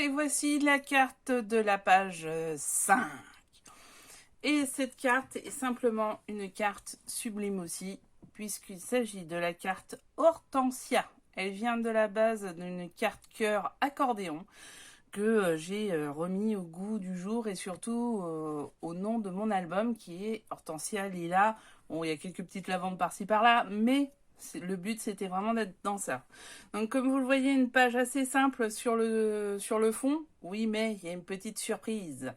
et voici la carte de la page 5. Et cette carte est simplement une carte sublime aussi, puisqu'il s'agit de la carte Hortensia. Elle vient de la base d'une carte cœur accordéon que j'ai remis au goût du jour et surtout au nom de mon album qui est Hortensia Lila. Bon, il y a quelques petites lavandes par-ci par-là, mais le but c'était vraiment d'être dans ça. Donc comme vous le voyez, une page assez simple sur le fond. Oui, mais il y a une petite surprise.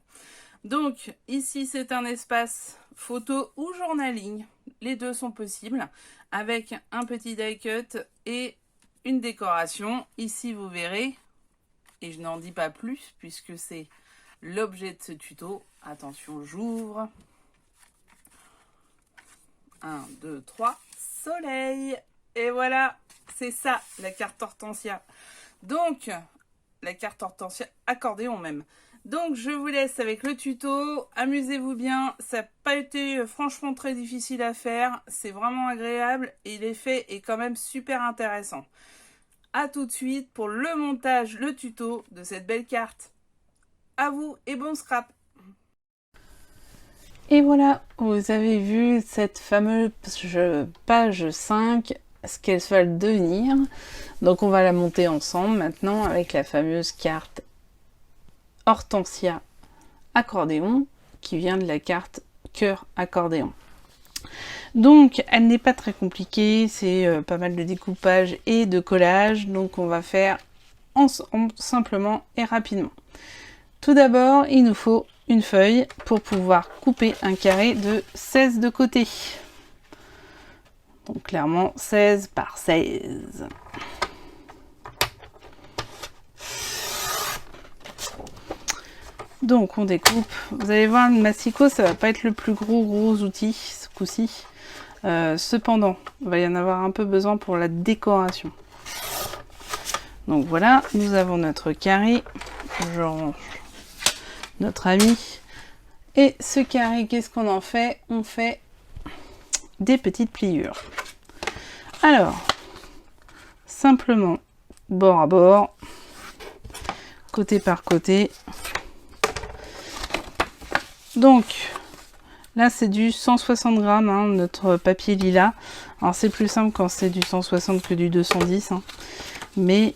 Donc ici c'est un espace photo ou journaling. Les deux sont possibles avec un petit die cut et une décoration. Ici vous verrez, et je n'en dis pas plus puisque c'est l'objet de ce tuto. Attention, j'ouvre. 1, 2, 3, soleil. Et voilà, c'est ça la carte Hortensia. Donc, la carte Hortensia accordéon même. Donc, je vous laisse avec le tuto. Amusez-vous bien. Ça n'a pas été franchement très difficile à faire. C'est vraiment agréable et l'effet est quand même super intéressant. A tout de suite pour le montage, le tuto de cette belle carte. À vous et bon scrap! Et voilà, vous avez vu cette fameuse page 5, ce qu'elle va devenir. Donc on va la monter ensemble maintenant avec la fameuse carte Hortensia accordéon qui vient de la carte cœur accordéon. Donc elle n'est pas très compliquée, c'est pas mal de découpage et de collage, donc on va faire ensemble simplement et rapidement. Tout d'abord, il nous faut une feuille pour pouvoir couper un carré de 16 de côté. Donc clairement 16 par 16. Donc on découpe. Vous allez voir, le masticot, ça va pas être le plus gros outil ce coup-ci. Cependant, il va y en avoir un peu besoin pour la décoration. Donc voilà, nous avons notre carré. Je range notre ami. Et ce carré, qu'est-ce qu'on en fait? On fait des petites pliures. Alors, simplement, bord à bord, côté par côté. Donc, là, c'est du 160 grammes, hein, notre papier lilas. Alors, c'est plus simple quand c'est du 160 que du 210. Hein. Mais,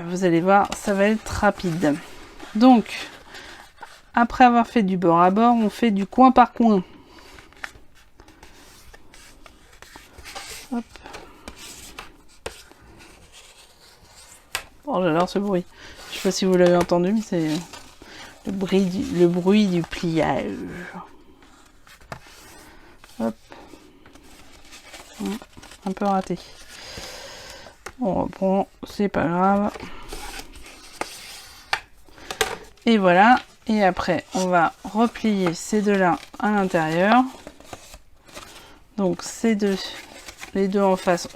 vous allez voir, ça va être rapide. Donc, après avoir fait du bord à bord, on fait du coin par coin. Hop. Oh, j'adore ce bruit. Je sais pas si vous l'avez entendu, mais c'est le bruit du pliage. Hop. Un peu raté. On reprend, c'est pas grave. Et voilà. Et après, on va replier ces deux-là à l'intérieur. Donc, les deux en face,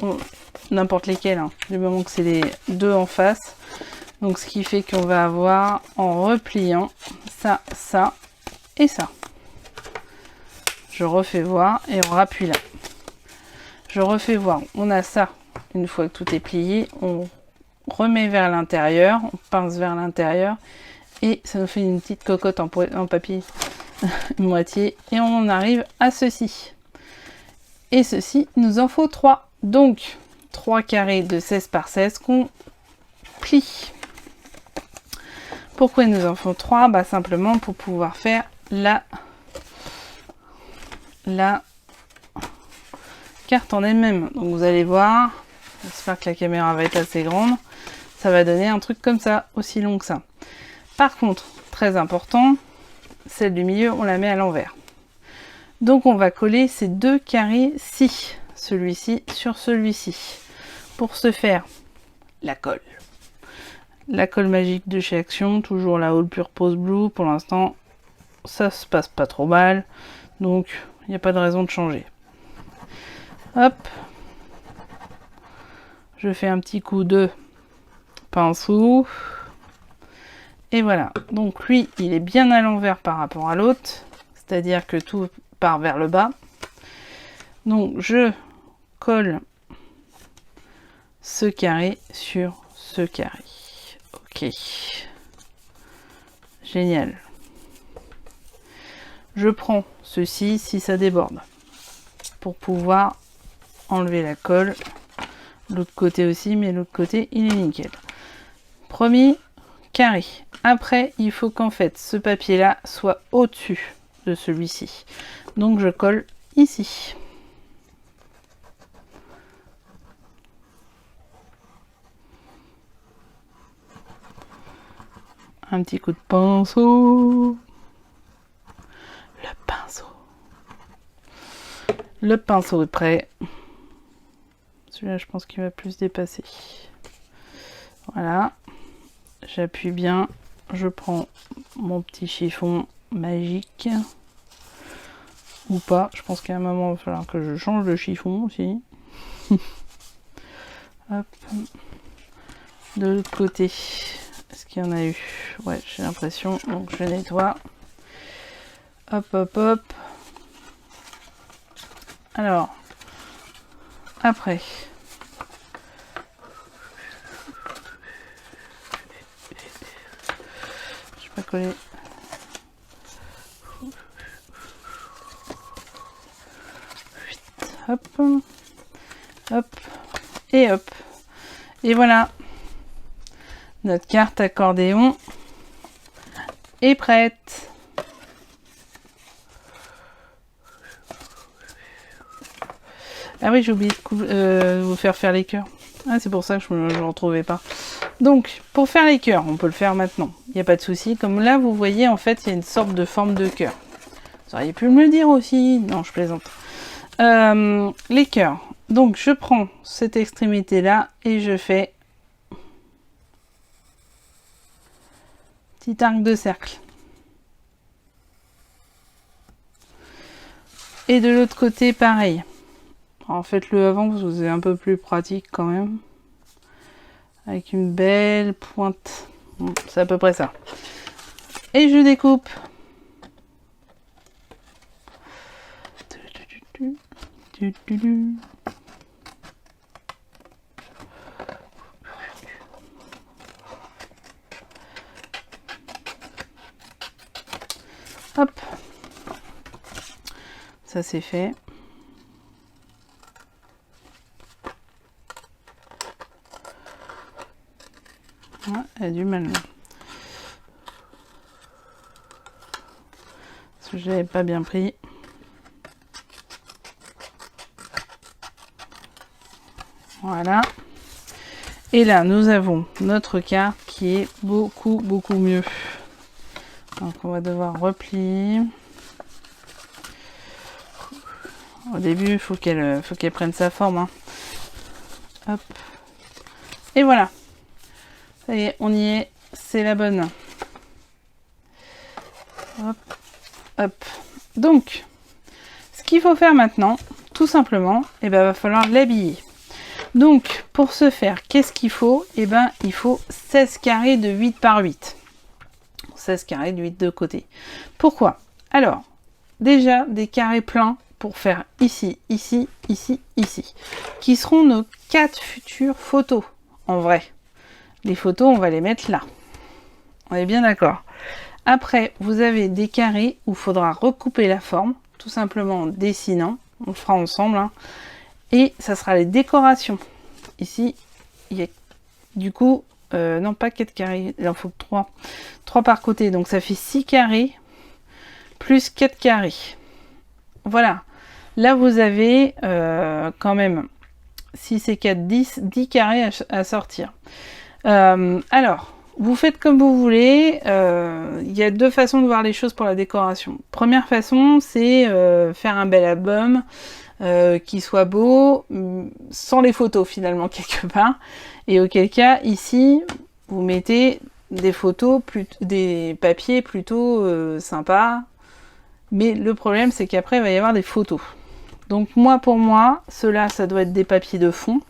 n'importe lesquels, hein, du moment que c'est les deux en face. Donc, ce qui fait qu'on va avoir, en repliant, ça, ça et ça. Je refais voir et on rappuie là. Je refais voir, on a ça. Une fois que tout est plié, on remet vers l'intérieur, on pince vers l'intérieur. Et ça nous fait une petite cocotte en papier moitié. Et on arrive à ceci. Et ceci, il nous en faut 3. Donc, 3 carrés de 16 par 16 qu'on plie. Pourquoi il nous en faut 3? Bah, simplement pour pouvoir faire la carte en elle-même. Donc, vous allez voir. J'espère que la caméra va être assez grande. Ça va donner un truc comme ça, aussi long que ça. Par contre, très important, celle du milieu, on la met à l'envers. Donc on va coller ces deux carrés-ci, celui-ci sur celui-ci. Pour ce faire, la colle. La colle magique de chez Action, toujours la All Purpose Blue. Pour l'instant, ça se passe pas trop mal. Donc, il n'y a pas de raison de changer. Hop. Je fais un petit coup de pinceau. Et voilà, donc lui, il est bien à l'envers par rapport à l'autre, c'est-à-dire que tout part vers le bas. Donc je colle ce carré sur ce carré. Ok. Génial. Je prends ceci si ça déborde pour pouvoir enlever la colle. L'autre côté aussi, mais l'autre côté il est nickel. Premier carré. Après, il faut qu'en fait ce papier là soit au-dessus de celui-ci. Donc je colle ici. Un petit coup de pinceau. Le pinceau est prêt. Celui-là, je pense qu'il va plus dépasser. Voilà. J'appuie bien. Je prends mon petit chiffon magique. Ou pas. Je pense qu'à un moment, il va falloir que je change de chiffon aussi. Hop. De l'autre côté. Est-ce qu'il y en a eu? Ouais, j'ai l'impression. Donc, je nettoie. Hop, hop, hop. Alors, après, je vais pas coller. Hop, hop, et hop. Et voilà, notre carte accordéon est prête. Ah oui, j'ai oublié de vous faire les cœurs. Ah, c'est pour ça que je ne retrouvais pas. Donc, pour faire les cœurs, on peut le faire maintenant. Il n'y a pas de souci. Comme là, vous voyez, en fait, il y a une sorte de forme de cœur. Vous auriez pu me le dire aussi. Non, je plaisante. Les cœurs. Donc, je prends cette extrémité-là et je fais petit arc de cercle. Et de l'autre côté, pareil. En faites-le avant parce que c'est un peu plus pratique quand même. Avec une belle pointe. Bon, c'est à peu près ça. Et je découpe. Hop. Ça c'est fait. Ah, elle a du mal. Parce que je l'avais pas bien pris. Voilà. Et là, nous avons notre carte qui est beaucoup mieux. Donc, on va devoir replier. Au début, il faut qu'elle prenne sa forme. Hein. Hop. Et voilà. Ça y est, on y est. C'est la bonne. Hop. Hop. Donc, ce qu'il faut faire maintenant, tout simplement, eh ben, va falloir l'habiller. Donc, pour ce faire, qu'est-ce qu'il faut? Eh ben, il faut 16 carrés de 8 par 8. 16 carrés de 8 de côté. Pourquoi? Alors, déjà, des carrés pleins pour faire ici, ici, ici, ici, qui seront nos 4 futures photos, en vrai. Les photos, on va les mettre là. On est bien d'accord. Après, vous avez des carrés où il faudra recouper la forme, tout simplement en dessinant. On le fera ensemble, hein. Et ça sera les décorations. Ici, il y a du coup, non pas 4 carrés, il en faut 3. 3 par côté, donc ça fait 6 carrés plus 4 carrés. Voilà. Là, vous avez quand même 6 et 4, 10 carrés à sortir. Alors, vous faites comme vous voulez. Il y a 2 façons de voir les choses pour la décoration. Première façon, c'est faire un bel album. Qui soit beau, sans les photos finalement quelque part. Et auquel cas, ici, vous mettez des photos, des papiers plutôt sympas. Mais le problème, c'est qu'après, il va y avoir des photos. Donc pour moi, ceux-là, ça doit être des papiers de fond.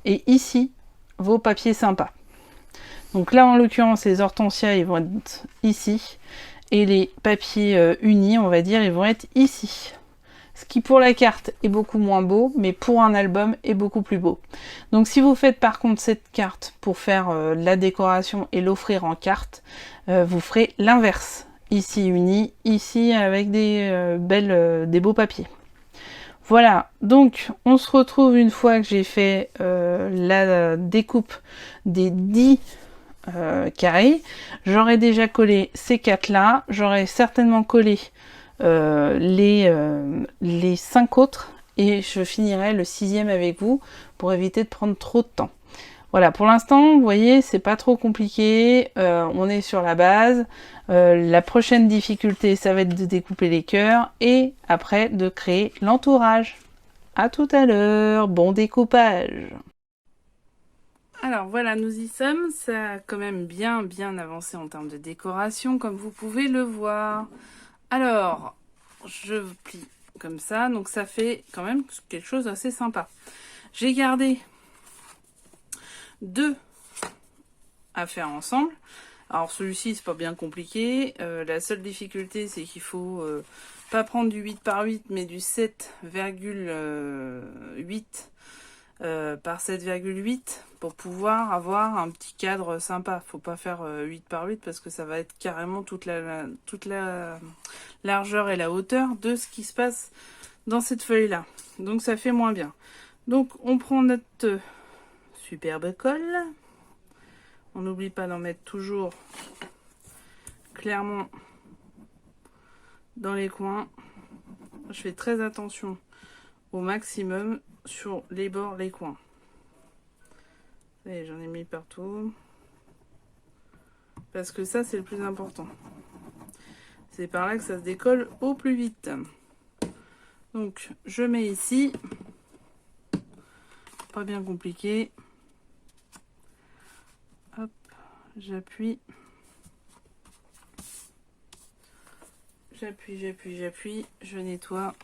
Et ici, vos papiers sympas. Donc là, en l'occurrence, les hortensias, ils vont être ici. Et les papiers unis, on va dire, ils vont être ici. Ce qui pour la carte est beaucoup moins beau, mais pour un album est beaucoup plus beau. Donc si vous faites par contre cette carte pour faire la décoration et l'offrir en carte, vous ferez l'inverse. Ici uni, ici avec des beaux papiers. Voilà, donc on se retrouve une fois que j'ai fait la découpe des 10 carrés. J'aurai déjà collé ces 4 là, j'aurai certainement collé les 5 autres et je finirai le 6e avec vous pour éviter de prendre trop de temps. Voilà, pour l'instant, vous voyez, c'est pas trop compliqué, on est sur la base. La prochaine difficulté, ça va être de découper les cœurs et après de créer l'entourage. À tout à l'heure, bon découpage. Alors voilà, nous y sommes, ça a quand même bien avancé en termes de décoration, comme vous pouvez le voir. Alors, je plie comme ça, donc ça fait quand même quelque chose d'assez sympa. J'ai gardé 2 à faire ensemble. Alors celui-ci c'est pas bien compliqué, la seule difficulté c'est qu'il faut pas prendre du 8 par 8 mais du 7,8 par 7,8 pour pouvoir avoir un petit cadre sympa. Faut pas faire 8 par 8 parce que ça va être carrément toute la largeur et la hauteur de ce qui se passe dans cette feuille là, donc ça fait moins bien. Donc on prend notre superbe colle. On n'oublie pas d'en mettre toujours clairement dans les coins. Je fais très attention au maximum sur les bords, les coins. Et j'en ai mis partout. Parce que ça, c'est le plus important. C'est par là que ça se décolle au plus vite. Donc, je mets ici. Pas bien compliqué. Hop, j'appuie. J'appuie, je nettoie.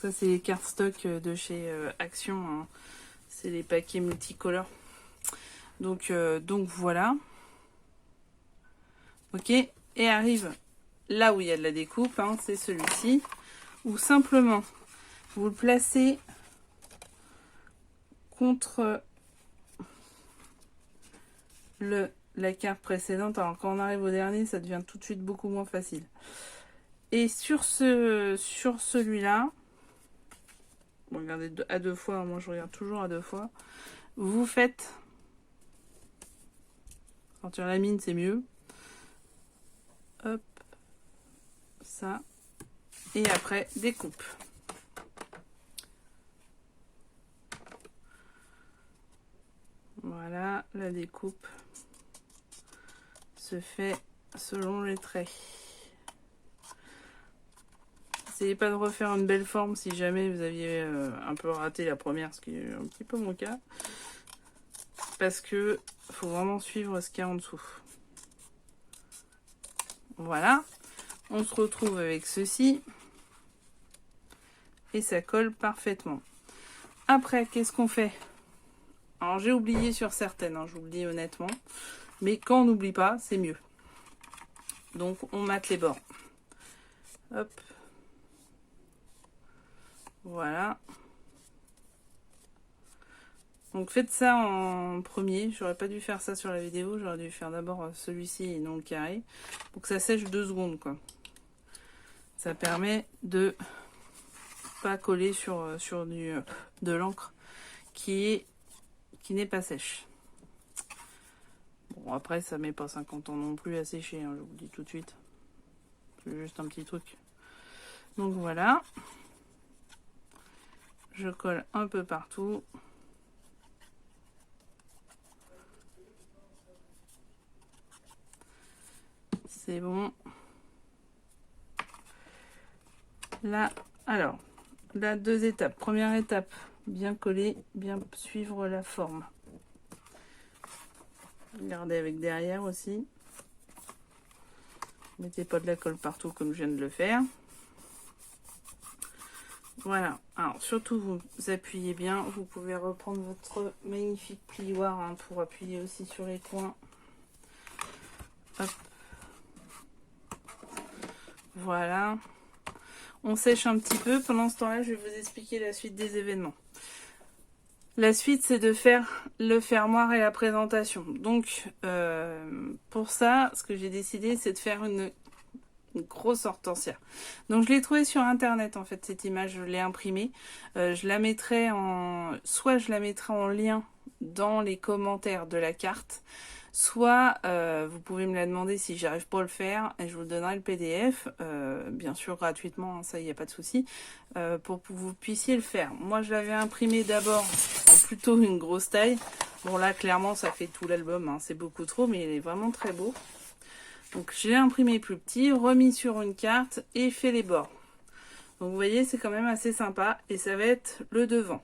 Ça c'est les cartes stock de chez Action, hein. C'est les paquets multicolores. Donc voilà. Ok, et arrive là où il y a de la découpe, hein, c'est celui-ci. Ou simplement, vous le placez contre la carte précédente. Alors quand on arrive au dernier, ça devient tout de suite beaucoup moins facile. Et sur celui-là, bon, regardez à 2 fois, moi je regarde toujours à 2 fois. Vous faites, quand tu la mine, c'est mieux. Hop, ça. Et après, découpe. Voilà, la découpe se fait selon les traits. N'essayez pas de refaire une belle forme si jamais vous aviez un peu raté la première, ce qui est un petit peu mon cas. Parce que faut vraiment suivre ce qu'il y a en dessous. Voilà, on se retrouve avec ceci. Et ça colle parfaitement. Après, qu'est-ce qu'on fait? Alors j'ai oublié sur certaines, hein, je vous le dis honnêtement. Mais quand on n'oublie pas, c'est mieux. Donc on mate les bords. Hop. Voilà. Donc faites ça en premier. J'aurais pas dû faire ça sur la vidéo. J'aurais dû faire d'abord celui-ci et non le carré. Pour que ça sèche 2 secondes, quoi. Ça permet de pas coller sur de l'encre qui n'est pas sèche. Bon, après, ça met pas 50 ans non plus à sécher, hein, je vous le dis tout de suite. C'est juste un petit truc. Donc voilà. Je colle un peu partout. C'est bon. Là, alors, là, 2 étapes. Première étape, bien coller, bien suivre la forme. Regardez avec derrière aussi. Mettez pas de la colle partout comme je viens de le faire. Voilà. Alors, surtout, vous appuyez bien. Vous pouvez reprendre votre magnifique plioir, hein, pour appuyer aussi sur les coins. Hop. Voilà. On sèche un petit peu. Pendant ce temps-là, je vais vous expliquer la suite des événements. La suite, c'est de faire le fermoir et la présentation. Donc, pour ça, ce que j'ai décidé, c'est de faire une grosse hortensia. Donc, je l'ai trouvée sur Internet, en fait, cette image. Je l'ai imprimée. Je la mettrai soit je la mettrai en lien dans les commentaires de la carte, soit vous pouvez me la demander si j'arrive pas à le faire et je vous donnerai le PDF, bien sûr gratuitement, hein, ça il n'y a pas de souci, pour que vous puissiez le faire. Moi je l'avais imprimé d'abord en plutôt une grosse taille. Bon là clairement ça fait tout l'album, hein, c'est beaucoup trop, mais il est vraiment très beau. Donc je l'ai imprimé plus petit, remis sur une carte et fait les bords. Donc vous voyez c'est quand même assez sympa et ça va être le devant.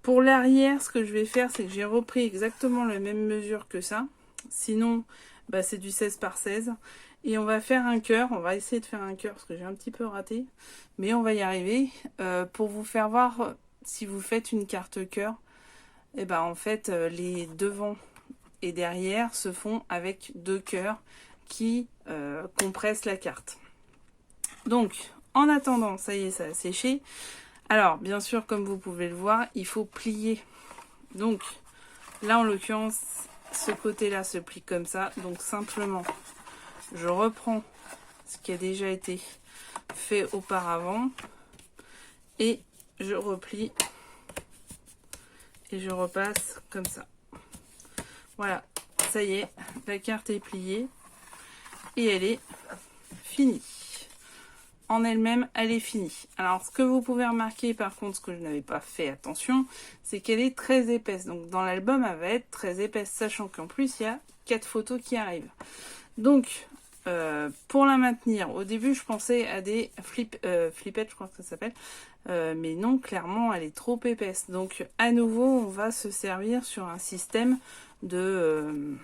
Pour l'arrière, ce que je vais faire, c'est que j'ai repris exactement la même mesure que ça. Sinon, bah, c'est du 16 par 16. Et on va faire un cœur. On va essayer de faire un cœur parce que j'ai un petit peu raté. Mais on va y arriver. Pour vous faire voir, si vous faites une carte cœur, et ben en fait, les devants et derrière se font avec 2 cœurs qui compressent la carte. Donc, en attendant, ça y est, ça a séché. Alors, bien sûr, comme vous pouvez le voir, il faut plier. Donc, là, en l'occurrence, ce côté-là se plie comme ça. Donc, simplement, je reprends ce qui a déjà été fait auparavant. Et je replie. Et je repasse comme ça. Voilà, ça y est, la carte est pliée. Et elle est finie. En elle-même, elle est finie. Alors, ce que vous pouvez remarquer, par contre, ce que je n'avais pas fait attention, c'est qu'elle est très épaisse. Donc, dans l'album, elle va être très épaisse, sachant qu'en plus, il y a 4 photos qui arrivent. Donc, pour la maintenir, au début, je pensais à des flippettes, je crois que ça s'appelle. Mais non, clairement, elle est trop épaisse. Donc, à nouveau, on va se servir sur un système de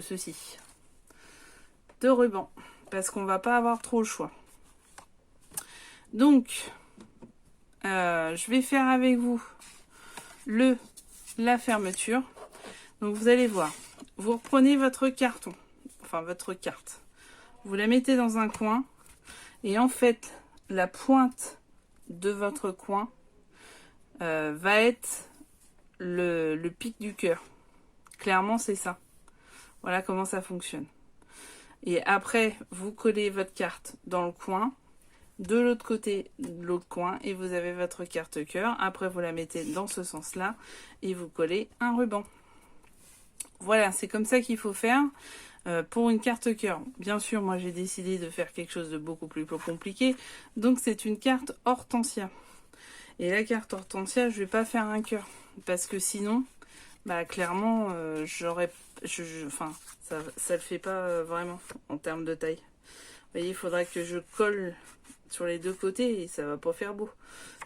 ceci. De ruban. Parce qu'on va pas avoir trop le choix. Donc, je vais faire avec vous la fermeture. Donc, vous allez voir. Vous reprenez votre carton, enfin votre carte. Vous la mettez dans un coin. Et en fait, la pointe de votre coin va être le pic du cœur. Clairement, c'est ça. Voilà comment ça fonctionne. Et après, vous collez votre carte dans le coin. De l'autre côté, de l'autre coin, et vous avez votre carte cœur. Après, vous la mettez dans ce sens-là et vous collez un ruban. Voilà, c'est comme ça qu'il faut faire pour une carte cœur. Bien sûr, moi, j'ai décidé de faire quelque chose de beaucoup plus compliqué. Donc, c'est une carte hortensia. Et la carte hortensia, je vais pas faire un cœur. Parce que sinon, bah, clairement, enfin, ça le fait pas vraiment en termes de taille. Vous voyez, il faudra que je colle sur les deux côtés et ça va pas faire beau.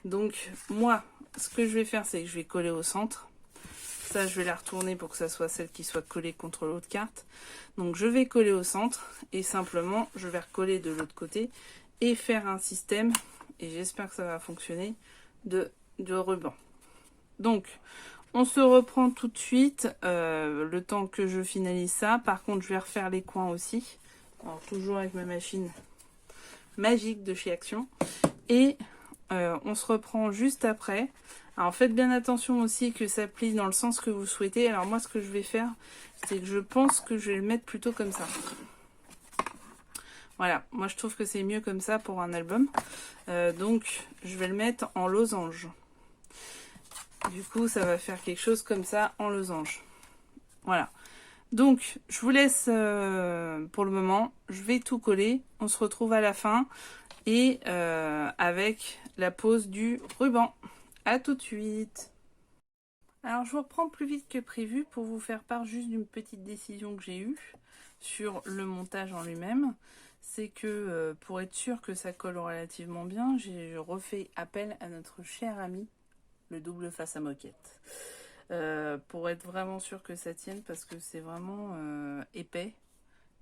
Donc moi, ce que je vais faire, c'est que je vais coller au centre. Ça, je vais la retourner pour que ça soit celle qui soit collée contre l'autre carte. Donc je vais coller au centre et simplement, je vais recoller de l'autre côté et faire un système, et j'espère que ça va fonctionner, de ruban. Donc, on se reprend tout de suite, le temps que je finalise ça. Par contre, je vais refaire les coins aussi. Alors, toujours avec ma machine magique de chez Action. Et on se reprend juste après. Alors, faites bien attention aussi que ça plie dans le sens que vous souhaitez. Alors, moi, ce que je vais faire, c'est que je pense que je vais le mettre plutôt comme ça. Voilà, moi, je trouve que c'est mieux comme ça pour un album. Donc, je vais le mettre en losange. Du coup, ça va faire quelque chose comme ça en losange. Voilà. Donc, je vous laisse pour le moment. Je vais tout coller. On se retrouve à la fin. Et avec la pose du ruban. À tout de suite. Alors, je vous reprends plus vite que prévu pour vous faire part juste d'une petite décision que j'ai eue sur le montage en lui-même. C'est que pour être sûr que ça colle relativement bien, j'ai refait appel à notre cher ami, le double face à moquette. Pour être vraiment sûr que ça tienne, parce que c'est vraiment épais.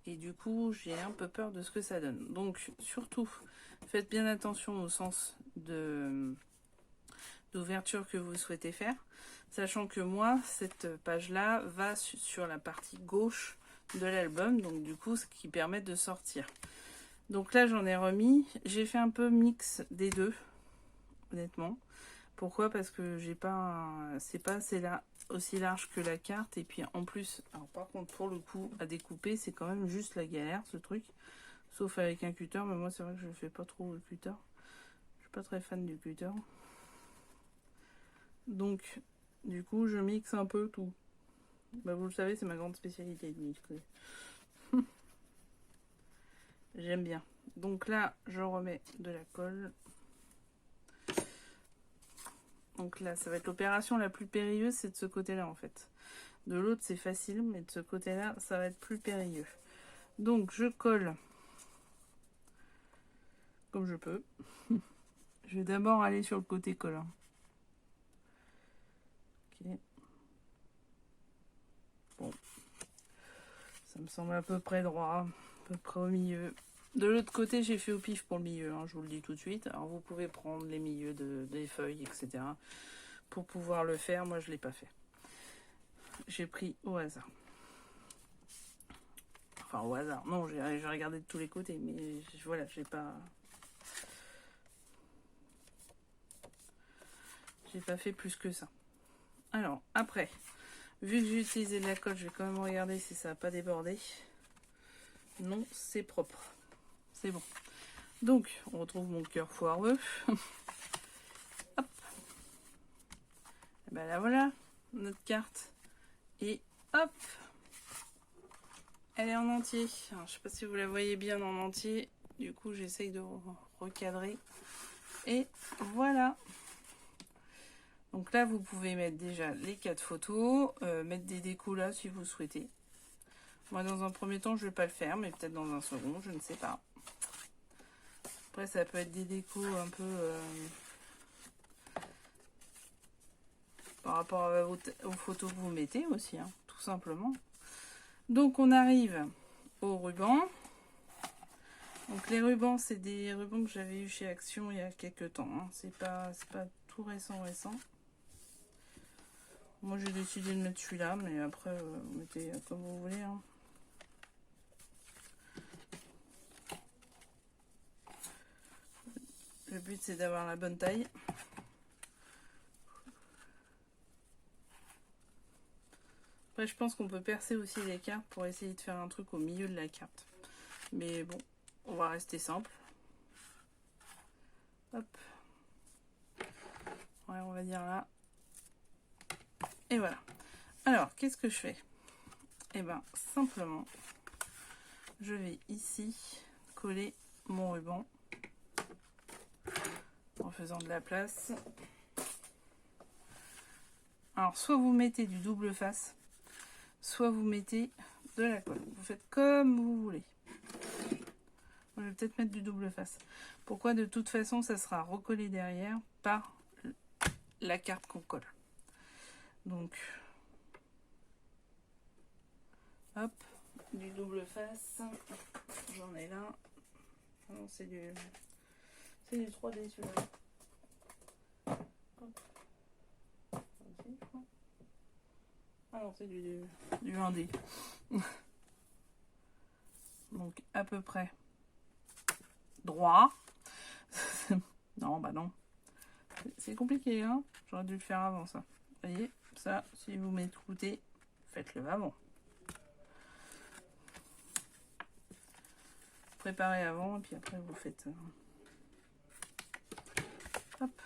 Et du coup, j'ai un peu peur de ce que ça donne. Donc, surtout, faites bien attention au sens d'ouverture que vous souhaitez faire. Sachant que moi, cette page-là va sur la partie gauche de l'album. Donc, du coup, ce qui permet de sortir. Donc là, j'en ai remis. J'ai fait un peu mix des deux, honnêtement. Pourquoi? Parce que j'ai pas, c'est pas assez là, aussi large que la carte. Et puis en plus, alors par contre, pour le coup, à découper, c'est quand même juste la galère, ce truc. Sauf avec un cutter, mais moi, c'est vrai que je ne fais pas trop le cutter. Je suis pas très fan du cutter. Donc, du coup, je mixe un peu tout. Bah, vous le savez, c'est ma grande spécialité de mixer. J'aime bien. Donc là, je remets de la colle. Donc là, ça va être l'opération la plus périlleuse, c'est de ce côté-là en fait. De l'autre, c'est facile, mais de ce côté-là, ça va être plus périlleux. Donc, je colle comme je peux. Je vais d'abord aller sur le côté collant. Ok. Bon. Ça me semble à peu près droit, à peu près au milieu. De l'autre côté, j'ai fait au pif pour le milieu, hein, je vous le dis tout de suite. Alors, vous pouvez prendre les milieux des feuilles, etc. pour pouvoir le faire. Moi, je ne l'ai pas fait. J'ai pris au hasard. Enfin, au hasard. Non, j'ai regardé de tous les côtés, mais voilà, j'ai pas fait plus que ça. Alors, après, vu que j'ai utilisé de la colle, je vais quand même regarder si ça n'a pas débordé. Non, c'est propre. C'est bon. Donc, on retrouve mon cœur foireux. Hop. Et ben là, voilà, notre carte. Et hop, elle est en entier. Alors, je sais pas si vous la voyez bien en entier. Du coup, j'essaye de recadrer. Et voilà. Donc là, vous pouvez mettre déjà les 4 photos, mettre des décos là si vous souhaitez. Moi, dans un premier temps, je vais pas le faire, mais peut-être dans un second, je ne sais pas. Après, ça peut être des décos un peu par rapport aux photos que vous mettez aussi, hein, tout simplement. Donc, on arrive au ruban. Donc, les rubans, c'est des rubans que j'avais eu chez Action il y a quelques temps. Hein. C'est pas tout récent. Moi, j'ai décidé de mettre celui-là, mais après, vous mettez comme vous voulez. Hein. Le but, c'est d'avoir la bonne taille. Après, je pense qu'on peut percer aussi les cartes pour essayer de faire un truc au milieu de la carte. Mais bon, on va rester simple. Hop. Ouais, on va dire là. Et voilà. Alors, qu'est-ce que je fais? Eh bien, simplement, je vais ici coller mon ruban en faisant de la place. Alors, soit vous mettez du double face, soit vous mettez de la colle. Vous faites comme vous voulez. Je vais peut-être mettre du double face. Pourquoi? De toute façon, ça sera recollé derrière par la carte qu'on colle. Donc, hop, du double face. J'en ai là. Ah non, c'est du 3D celui-là. Ah non, c'est du 1D. Donc, à peu près droit. Non, bah non. C'est compliqué, hein. J'aurais dû le faire avant ça. Vous voyez, ça, si vous m'écoutez, faites-le avant. Préparez avant, et puis après, vous faites... Hop.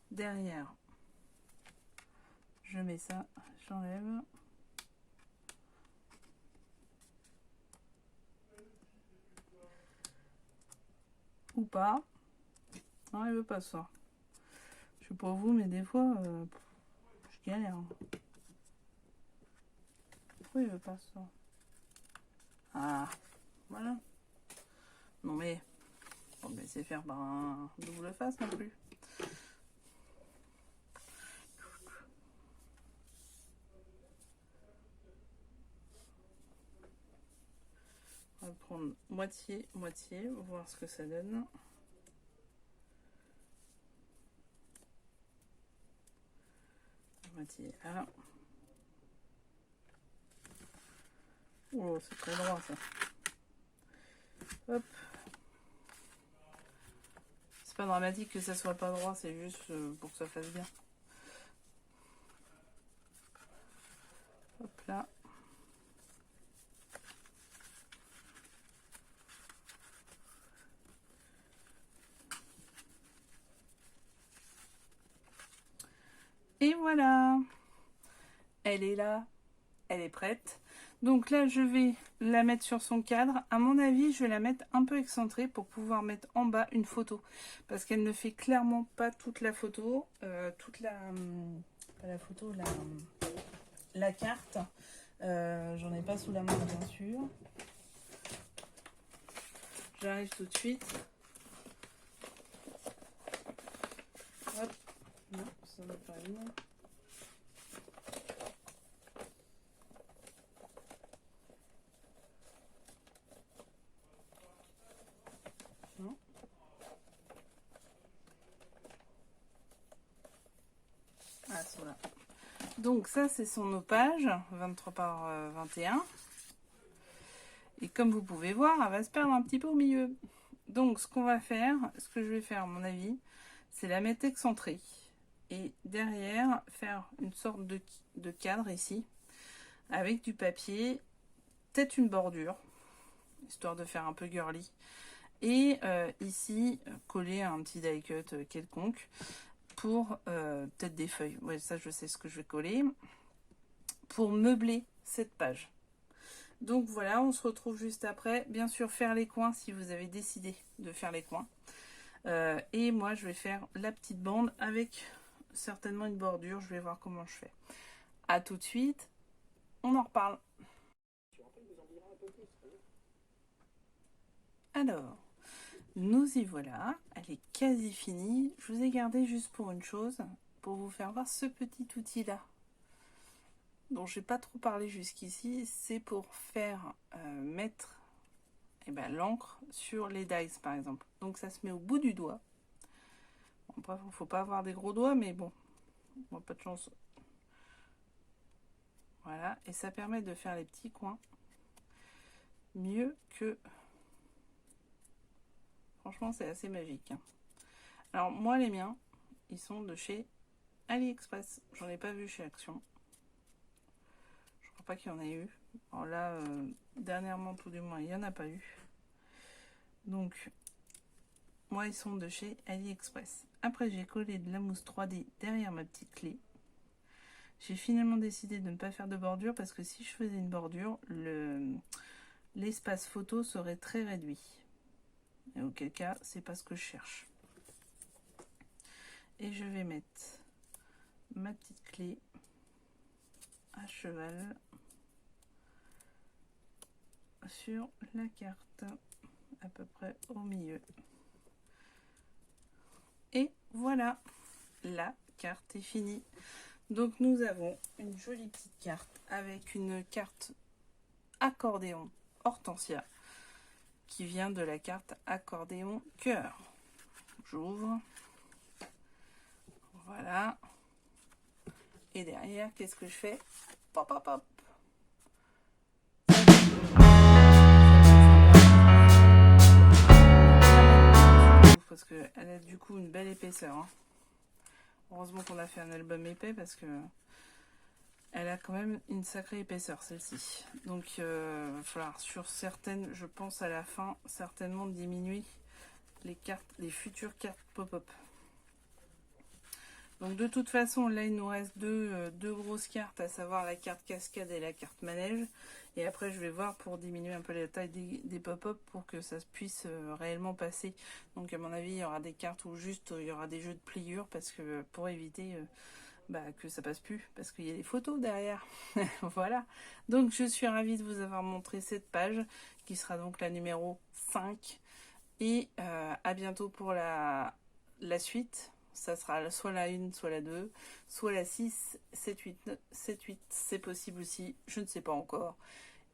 Derrière, je mets ça, j'enlève. Ou pas. Non, il veut pas ça. Je sais pas vous, mais des fois, je galère. Pourquoi il veut pas ça? Ah, voilà. Non mais, on va essayer de faire par un double face non plus. On va prendre moitié, voir ce que ça donne. Moitié là. Oh, c'est très droit ça. Hop. C'est pas dramatique que ça soit pas droit, c'est juste pour que ça fasse bien. Hop là. Et voilà. Elle est là. Elle est prête. Donc là, je vais la mettre sur son cadre. À mon avis, je vais la mettre un peu excentrée pour pouvoir mettre en bas une photo. Parce qu'elle ne fait clairement pas toute la photo. Pas la photo, la carte. J'en ai pas sous la main, bien sûr. J'arrive tout de suite. Hop. Non, ça n'est pas une. Non. Ah, celle-là. Donc ça, c'est son opage, 23 par 21. Et comme vous pouvez voir, elle va se perdre un petit peu au milieu. Donc ce qu'on va faire, ce que je vais faire à mon avis, c'est la mettre excentrée. Et derrière, faire une sorte de cadre ici, avec du papier, peut-être une bordure, histoire de faire un peu girly. Et ici, coller un petit die cut quelconque pour peut-être des feuilles. Ouais, ça je sais ce que je vais coller. Pour meubler cette page. Donc voilà, on se retrouve juste après. Bien sûr, faire les coins si vous avez décidé de faire les coins. Et moi, je vais faire la petite bande avec certainement une bordure. Je vais voir comment je fais. A tout de suite. On en reparle. Alors, nous y voilà. Elle est quasi finie. Je vous ai gardé juste pour une chose, pour vous faire voir ce petit outil-là, dont j'ai pas trop parlé jusqu'ici. C'est pour faire mettre l'encre sur les dies, par exemple. Donc ça se met au bout du doigt. Après, il ne faut pas avoir des gros doigts, mais bon, on n'a pas de chance. Voilà, et ça permet de faire les petits coins mieux que... Franchement, c'est assez magique. Hein. Alors, moi, les miens, ils sont de chez AliExpress. J'en ai pas vu chez Action. Je crois pas qu'il y en ait eu. Alors là, dernièrement, tout du moins, il n'y en a pas eu. Donc, moi, ils sont de chez AliExpress. Après, j'ai collé de la mousse 3D derrière ma petite clé. J'ai finalement décidé de ne pas faire de bordure parce que si je faisais une bordure, l'espace photo serait très réduit. Et auquel cas, c'est pas ce que je cherche. Et je vais mettre ma petite clé à cheval sur la carte, à peu près au milieu. Et voilà, la carte est finie. Donc nous avons une jolie petite carte avec une carte accordéon Hortensia qui vient de la carte accordéon cœur. J'ouvre. Voilà. Et derrière, qu'est-ce que je fais? Pop, pop, pop. Parce qu'elle a du coup une belle épaisseur. Hein. Heureusement qu'on a fait un album épais parce que elle a quand même une sacrée épaisseur celle-ci. Donc il va falloir sur certaines, je pense à la fin, certainement diminuer les futures cartes pop-up. Donc de toute façon, là il nous reste deux grosses cartes, à savoir la carte cascade et la carte manège. Et après je vais voir pour diminuer un peu la taille des pop-up pour que ça puisse réellement passer. Donc à mon avis il y aura des cartes où juste il y aura des jeux de pliure parce que pour éviter que ça passe plus parce qu'il y a des photos derrière. Voilà. Donc je suis ravie de vous avoir montré cette page qui sera donc la numéro 5. Et à bientôt pour la suite. Ça sera soit la 1, soit la 2, soit la 6, 7, 8, 7, 8, c'est possible aussi, je ne sais pas encore.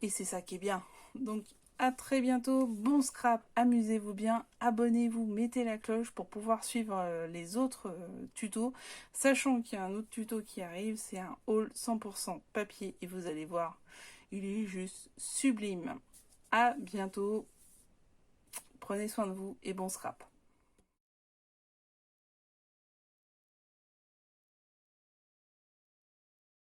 Et c'est ça qui est bien. Donc à très bientôt, bon scrap, amusez-vous bien, abonnez-vous, mettez la cloche pour pouvoir suivre les autres tutos. Sachant qu'il y a un autre tuto qui arrive, c'est un haul 100% papier et vous allez voir Il est juste sublime. À bientôt. Prenez soin de vous et bon scrap.